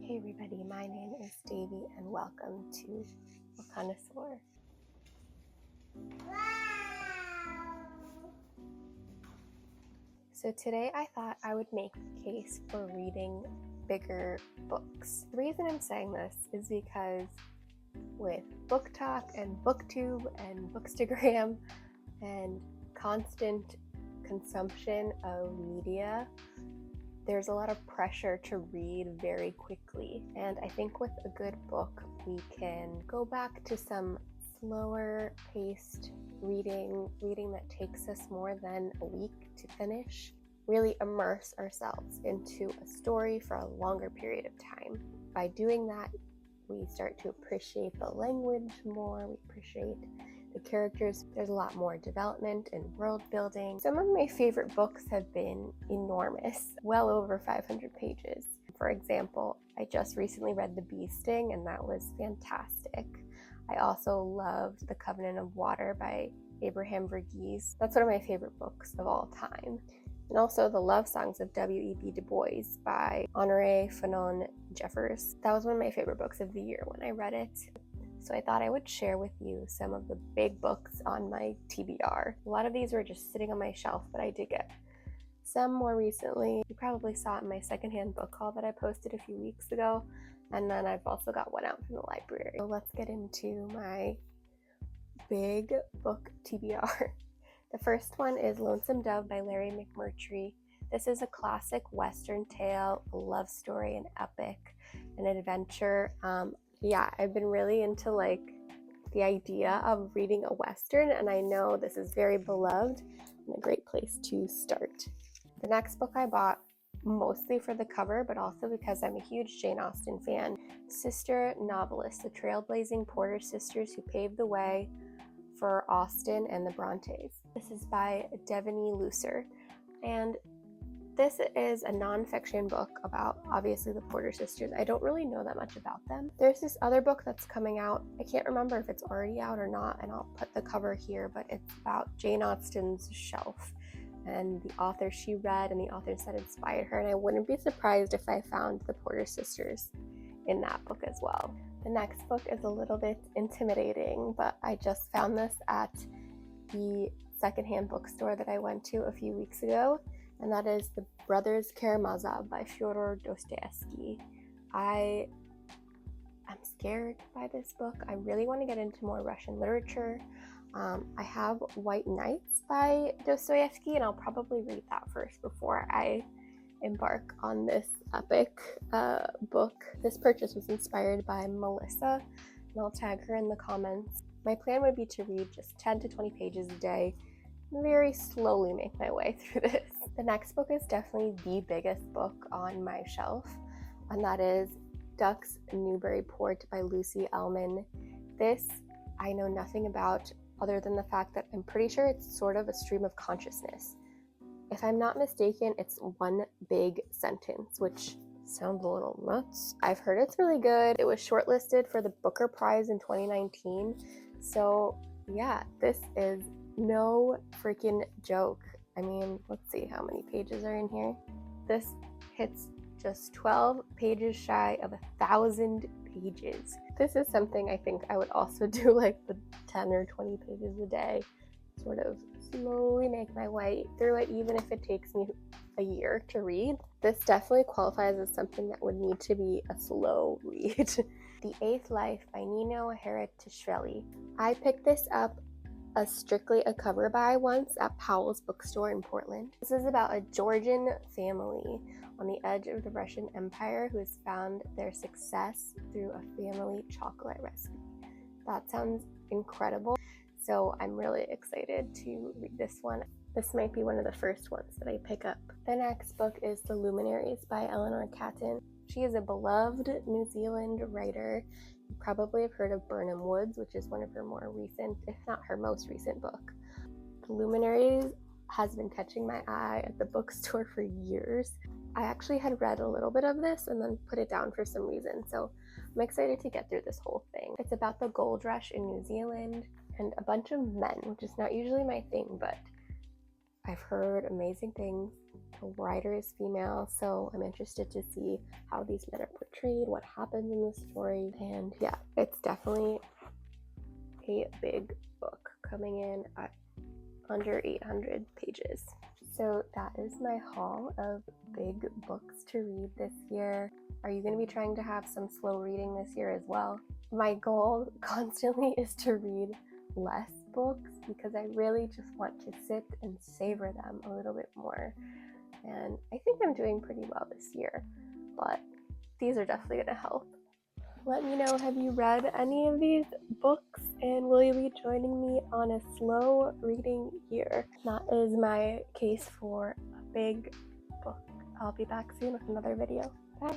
Hey everybody, my name is Dévi and welcome to Connoisseur. So today I thought I would make the case for reading bigger books. The reason I'm saying this is because with book talk and booktube and bookstagram and constant consumption of media, there's a lot of pressure to read very quickly, and I think with a good book we can go back to some slower paced reading that takes us more than a week to finish, really immerse ourselves into a story for a longer period of time. By doing that, we start to appreciate the language more, we appreciate the characters. There's a lot more development and world building. Some of my favorite books have been enormous, well over 500 pages. For example, I just recently read The Bee Sting, and that was fantastic. I also loved The Covenant of Water by Abraham Verghese. That's one of my favorite books of all time. And also The Love Songs of W.E.B. Du Bois by Honoré Fanon Jeffers. That was one of my favorite books of the year when I read it. So I thought I would share with you some of the big books on my TBR. A lot of these were just sitting on my shelf, but I did get some more recently. You probably saw it in my secondhand book haul that I posted a few weeks ago. And then I've also got one out from the library. So let's get into my big book TBR. The first one is Lonesome Dove by Larry McMurtry. This is a classic Western tale, a love story, an epic, an adventure. Yeah, I've been really into the idea of reading a Western, and I know this is very beloved and a great place to start. The next book I bought mostly for the cover, but also because I'm a huge Jane Austen fan. Sister Novelists, the trailblazing Porter sisters who paved the way for Austen and the Brontes. This is by Devoney, and this is a nonfiction book about, obviously, the Porter sisters. I don't really know that much about them. There's this other book that's coming out. I can't remember if it's already out or not, and I'll put the cover here, but it's about Jane Austen's shelf and the author she read and the authors that inspired her, and I wouldn't be surprised if I found the Porter sisters in that book as well. The next book is a little bit intimidating, but I just found this at the secondhand bookstore that I went to a few weeks ago, and that is the Brothers Karamazov by Fyodor Dostoevsky. I am scared by this book. I really want to get into more Russian literature. I have White Nights by Dostoevsky, and I'll probably read that first before I embark on this epic book. This purchase was inspired by Melissa, and I'll tag her in the comments. My plan would be to read just 10 to 20 pages a day, very slowly make my way through this. The next book is definitely the biggest book on my shelf, and that is Ducks Newburyport by Lucy Ellman. This I know nothing about other than the fact that I'm pretty sure it's sort of a stream of consciousness. If I'm not mistaken, it's one big sentence, which sounds a little nuts. I've heard it's really good. It was shortlisted for the Booker Prize in 2019. So yeah, this is no freaking joke. I mean, let's see how many pages are in here. This hits just 12 pages shy of 1,000 pages. This is something I think I would also do like the 10 or 20 pages a day, sort of slowly make my way through it, even if it takes me a year to read. This definitely qualifies as something that would need to be a slow read. The Eighth Life by Nino, Haratischvili. I picked this up as strictly a cover buy once at Powell's bookstore in Portland. This is about a Georgian family on the edge of the Russian Empire who has found their success through a family chocolate recipe. That sounds incredible, so I'm really excited to read this one. This might be one of the first ones that I pick up. The next book is The Luminaries by Eleanor Catton. She is a beloved New Zealand writer. You probably have heard of Burnham Woods, which is one of her more recent, if not her most recent book. The Luminaries has been catching my eye at the bookstore for years. I actually had read a little bit of this and then put it down for some reason, so I'm excited to get through this whole thing. It's about the gold rush in New Zealand and a bunch of men, which is not usually my thing, but I've heard amazing things. The writer is female, so I'm interested to see how these men are portrayed, what happens in the story, and yeah, it's definitely a big book coming in at under 800 pages. So that is my haul of big books to read this year. Are you going to be trying to have some slow reading this year as well? My goal constantly is to read less books because I really just want to sit and savor them a little bit more. And I think I'm doing pretty well this year, but these are definitely going to help. Let me know, have you read any of these books, and will you be joining me on a slow reading year? That is my case for a big book. I'll be back soon with another video. Bye!